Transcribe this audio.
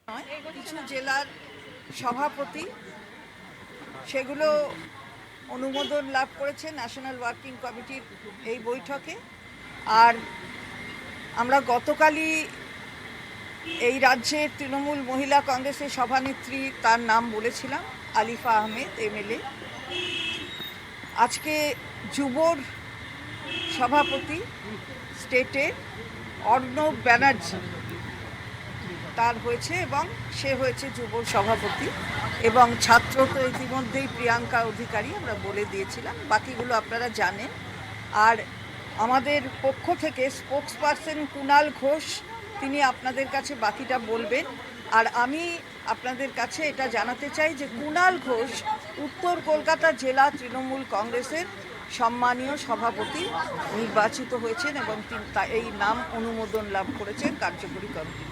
নয়, কিছু জেলার সভাপতি সেগুলো অনুমোদন লাভ করেছে ন্যাশনাল ওয়ার্কিং কমিটির এই বৈঠকে। আর আমরা গতকালই এই রাজ্যের তৃণমূল মহিলা কংগ্রেসের সভানেত্রী, তার নাম বলেছিলাম, আলিফা আহমেদ এমএলএ। আজকে যুবর সভাপতি স্টেটের অর্ণব ব্যানার্জি তার হয়েছে এবং সে হয়েছে যুবর সভাপতি। এবং ছাত্র তো ইতিমধ্যেই প্রিয়াঙ্কা অধিকারী, আমরা বলে দিয়েছিলাম, বাকিগুলো আপনারা জানেন। আর আমাদের পক্ষ থেকে স্পোক্স পারসন কুণাল ঘোষ, তিনি আপনাদের কাছে বাকিটা বলবেন। আর আমি আপনাদের কাছে এটা জানাতে চাই যে কুণাল ঘোষ উত্তর কলকাতা জেলা তৃণমূল কংগ্রেসের সম্মানীয় সভাপতি নির্বাচিত হয়েছেন এবং তিনি এই নাম অনুমোদন লাভ করেছেন কার্যকরী কমিটি।